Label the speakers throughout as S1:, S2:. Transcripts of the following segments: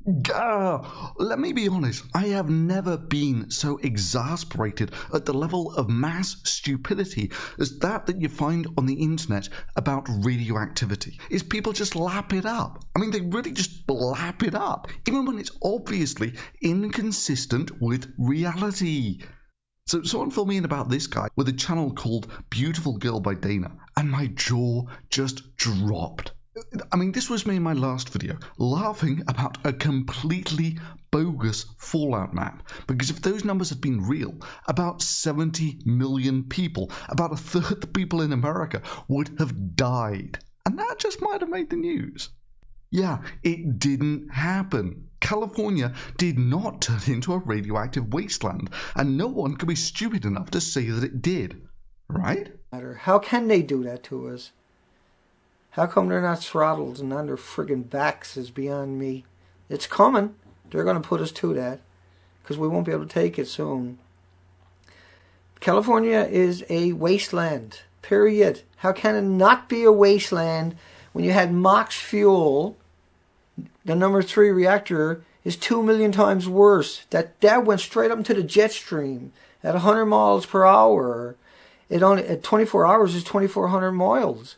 S1: Let me be honest, I have never been so exasperated at the level of mass stupidity as that you find on the internet about radioactivity. Is people just lap it up. I mean, they really just lap it up, even when it's obviously inconsistent with reality. So someone filled me in about this guy with a channel called Beautiful Girl by Dana, and my jaw just dropped. I mean, this was me in my last video, laughing about a completely bogus fallout map, because if those numbers had been real, about 70 million people, about a third the people in America, would have died. And that just might have made the news. Yeah, it didn't happen. California did not turn into a radioactive wasteland, and no one could be stupid enough to say that it did. Right?
S2: How can they do that to us? How come they're not throttled and on their friggin' backs is beyond me. It's coming. They're going to put us to that, because we won't be able to take it soon. California is a wasteland, period. How can it not be a wasteland when you had MOX fuel? The number 3 reactor is 2 million times worse. That went straight up into the jet stream at 100 miles per hour. It only at 24 hours is 2,400 miles.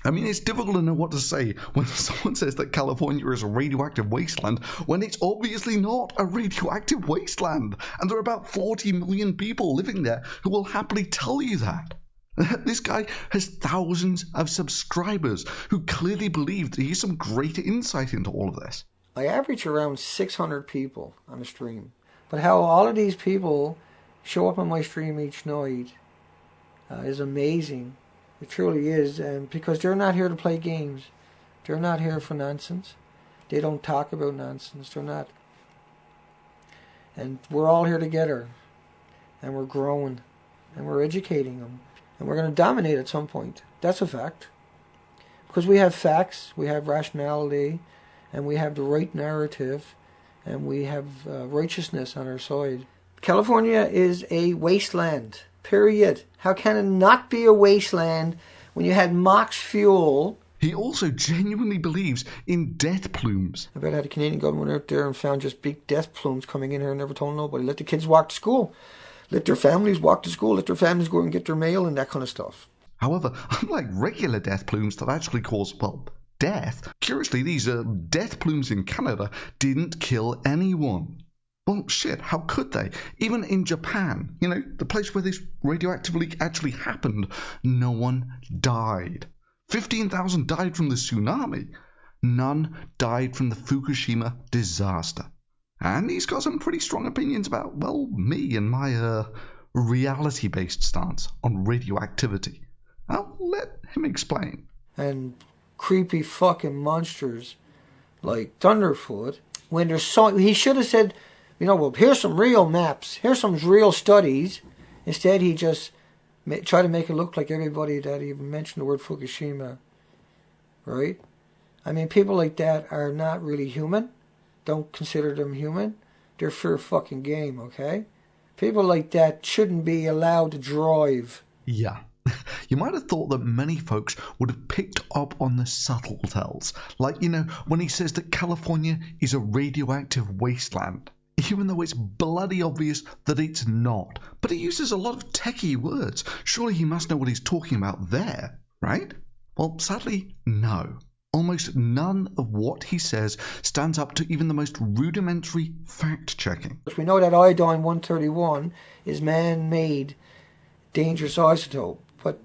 S1: I mean, it's difficult to know what to say when someone says that California is a radioactive wasteland when it's obviously not a radioactive wasteland, and there are about 40 million people living there who will happily tell you that. This guy has thousands of subscribers who clearly believe that he has some great insight into all of this.
S2: I average around 600 people on a stream, but how all of these people show up on my stream each night is amazing. It truly is, because they're not here to play games. They're not here for nonsense. They don't talk about nonsense. They're not. And we're all here together. And we're growing. And we're educating them. And we're going to dominate at some point. That's a fact. Because we have facts, we have rationality, and we have the right narrative, and we have righteousness on our side. California is a wasteland. Period. How can it not be a wasteland when you had MOX fuel?
S1: He also genuinely believes in death plumes.
S2: I bet I had a Canadian government out there and found just big death plumes coming in here and never told nobody. Let the kids walk to school. Let their families walk to school. Let their families go and get their mail and that kind of stuff.
S1: However, unlike regular death plumes that actually cause, well, death, curiously these death plumes in Canada didn't kill anyone. Well, shit, how could they? Even in Japan, the place where this radioactive leak actually happened, no one died. 15,000 died from the tsunami. None died from the Fukushima disaster. And he's got some pretty strong opinions about, well, me and my reality-based stance on radioactivity. I'll let him explain.
S2: And creepy fucking monsters like Thunderfoot, when there's so... He should have said... well, here's some real maps. Here's some real studies. Instead, he just tried to make it look like everybody that even mentioned the word Fukushima. Right? I mean, people like that are not really human. Don't consider them human. They're fair fucking game, okay? People like that shouldn't be allowed to drive.
S1: Yeah. You might have thought that many folks would have picked up on the subtle tells. Like, when he says that California is a radioactive wasteland. Even though it's bloody obvious that it's not. But he uses a lot of techie words. Surely he must know what he's talking about there, right? Well, sadly, no. Almost none of what he says stands up to even the most rudimentary fact-checking.
S2: We know that iodine-131 is man-made dangerous isotope, but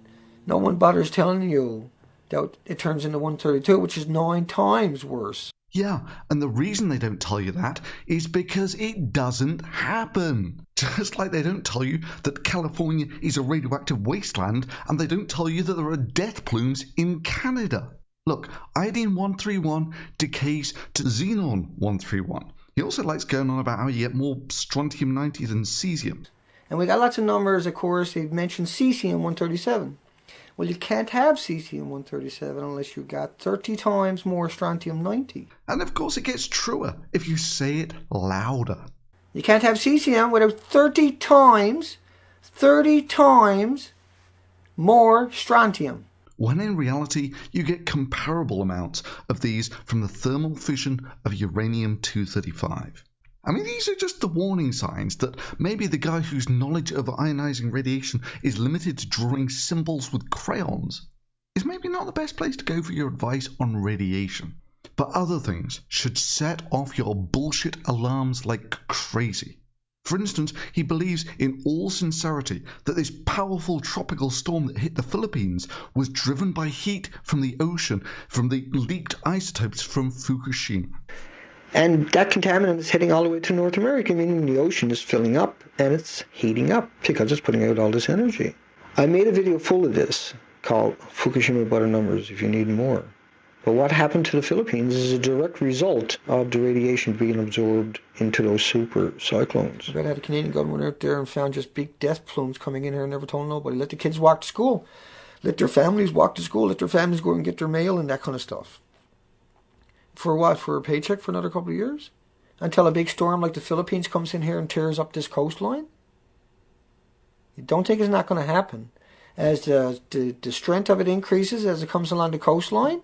S2: no one bothers telling you that it turns into 132, which is 9 times worse.
S1: Yeah, and the reason they don't tell you that is because it doesn't happen. Just like they don't tell you that California is a radioactive wasteland, and they don't tell you that there are death plumes in Canada. Look, iodine-131 decays to xenon-131. He also likes going on about how you get more strontium-90 than cesium.
S2: And we got lots of numbers, of course. They've mentioned cesium-137. Well, you can't have cesium-137 unless you got 30 times more strontium-90.
S1: And of course it gets truer if you say it louder.
S2: You can't have cesium without 30 times more strontium.
S1: when in reality you get comparable amounts of these from the thermal fission of uranium-235. I mean, these are just the warning signs that maybe the guy whose knowledge of ionizing radiation is limited to drawing symbols with crayons is maybe not the best place to go for your advice on radiation. But other things should set off your bullshit alarms like crazy. For instance, he believes in all sincerity that this powerful tropical storm that hit the Philippines was driven by heat from the ocean from the leaked isotopes from Fukushima.
S2: And that contaminant is heading all the way to North America, meaning the ocean is filling up and it's heating up because it's putting out all this energy. I made a video full of this called Fukushima Butter Numbers if you need more. But what happened to the Philippines is a direct result of the radiation being absorbed into those super cyclones. I had a Canadian government out there and found just big death plumes coming in here and never told nobody. Let the kids walk to school. Let their families walk to school. Let their families go and get their mail and that kind of stuff. For what? For a paycheck for another couple of years? Until a big storm like the Philippines comes in here and tears up this coastline? You don't think it's not going to happen. As the strength of it increases as it comes along the coastline,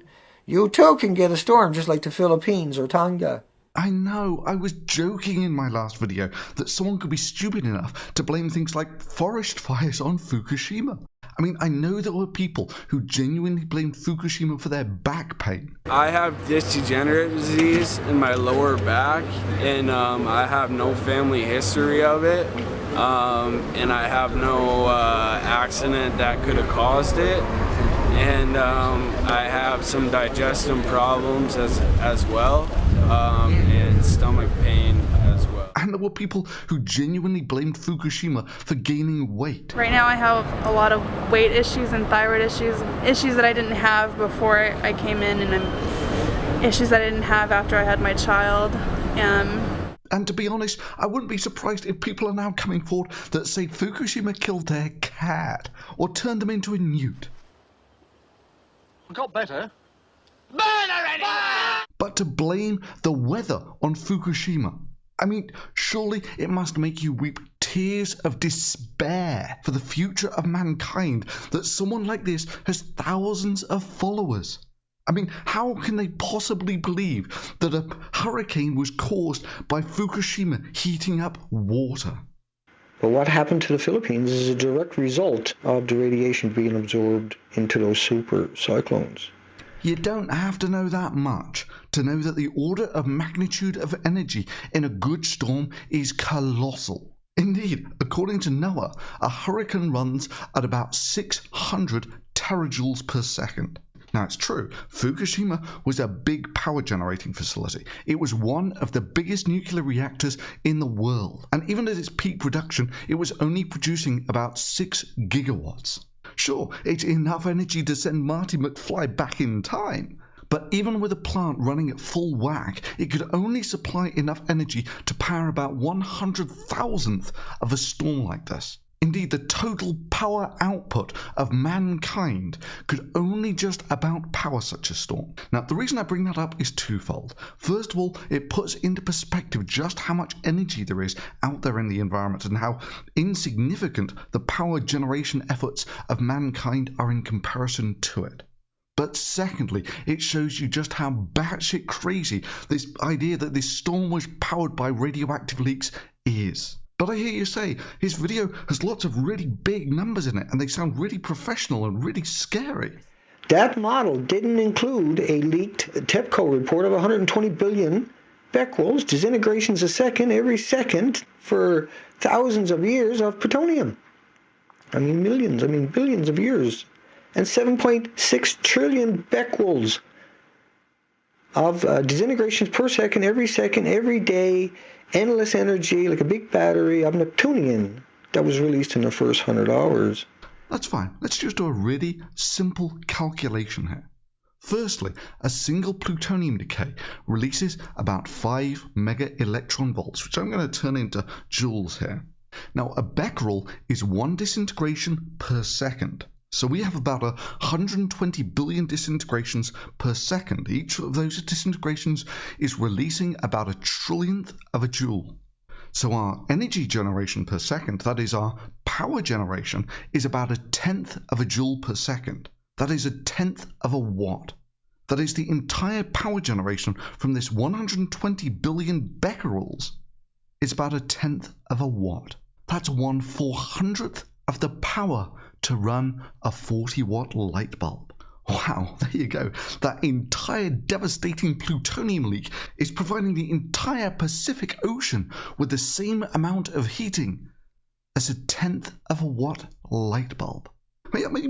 S2: you too can get a storm just like the Philippines or Tonga.
S1: I know, I was joking in my last video that someone could be stupid enough to blame things like forest fires on Fukushima. I mean, I know there were people who genuinely blamed Fukushima for their back pain.
S3: I have disc degenerative disease in my lower back, and I have no family history of it, and I have no accident that could have caused it. And I have some digestive problems as well, and stomach pain as well.
S1: And there were people who genuinely blamed Fukushima for gaining weight.
S4: Right now I have a lot of weight issues and thyroid issues that I didn't have before I came in, and issues that I didn't have after I had my child.
S1: And to be honest, I wouldn't be surprised if people are now coming forward that say Fukushima killed their cat or turned them into a newt.
S5: Got better.
S1: But to blame the weather on Fukushima, I mean, surely it must make you weep tears of despair for the future of mankind that someone like this has thousands of followers. I mean, how can they possibly believe that a hurricane was caused by Fukushima heating up water?
S2: But what happened to the Philippines is a direct result of the radiation being absorbed into those super cyclones.
S1: You don't have to know that much to know that the order of magnitude of energy in a good storm is colossal. Indeed, according to NOAA, a hurricane runs at about 600 terajoules per second. Now, it's true, Fukushima was a big power generating facility. It was one of the biggest nuclear reactors in the world. And even at its peak production, it was only producing about 6 gigawatts. Sure, it's enough energy to send Marty McFly back in time. But even with a plant running at full whack, it could only supply enough energy to power about 100,000th of a storm like this. Indeed, the total power output of mankind could only just about power such a storm. Now, the reason I bring that up is twofold. First of all, it puts into perspective just how much energy there is out there in the environment and how insignificant the power generation efforts of mankind are in comparison to it. But secondly, it shows you just how batshit crazy this idea that this storm was powered by radioactive leaks is. But I hear you say, his video has lots of really big numbers in it, and they sound really professional and really scary.
S2: That model didn't include a leaked TEPCO report of 120 billion becquerels, disintegrations a second, every second, for thousands of years of plutonium. I mean millions, billions of years. And 7.6 trillion becquerels of disintegrations per second, every day, endless energy, like a big battery of Neptunian that was released in the first 100 hours.
S1: That's fine. Let's just do a really simple calculation here. Firstly, a single plutonium decay releases about 5 mega electron volts, which I'm going to turn into joules here. Now, a becquerel is 1 disintegration per second. So we have about 120 billion disintegrations per second. Each of those disintegrations is releasing about 1/trillionth of a joule. So our energy generation per second, that is our power generation, is about 1/10th of a joule per second. That is 1/10 of a watt. That is the entire power generation from this 120 billion becquerels. It's about 1/10 of a watt. That's 1/400th of the power to run a 40-watt light bulb. Wow, there you go. That entire devastating plutonium leak is providing the entire Pacific Ocean with the same amount of heating as 1/10 of a watt light bulb. Maybe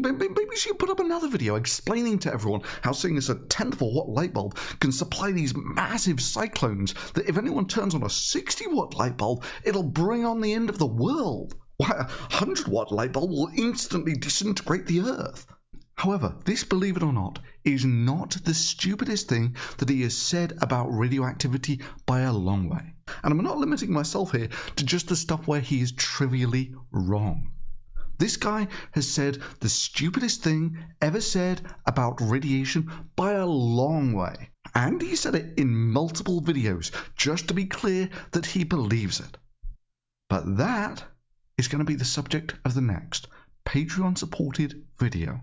S1: we should put up another video explaining to everyone how seeing as 1/10 of a watt light bulb can supply these massive cyclones that if anyone turns on a 60-watt light bulb, it'll bring on the end of the world. Why, a 100-watt light bulb will instantly disintegrate the Earth. However, this, believe it or not, is not the stupidest thing that he has said about radioactivity by a long way. And I'm not limiting myself here to just the stuff where he is trivially wrong. This guy has said the stupidest thing ever said about radiation by a long way. And he said it in multiple videos, just to be clear that he believes it. But that is going to be the subject of the next Patreon-supported video.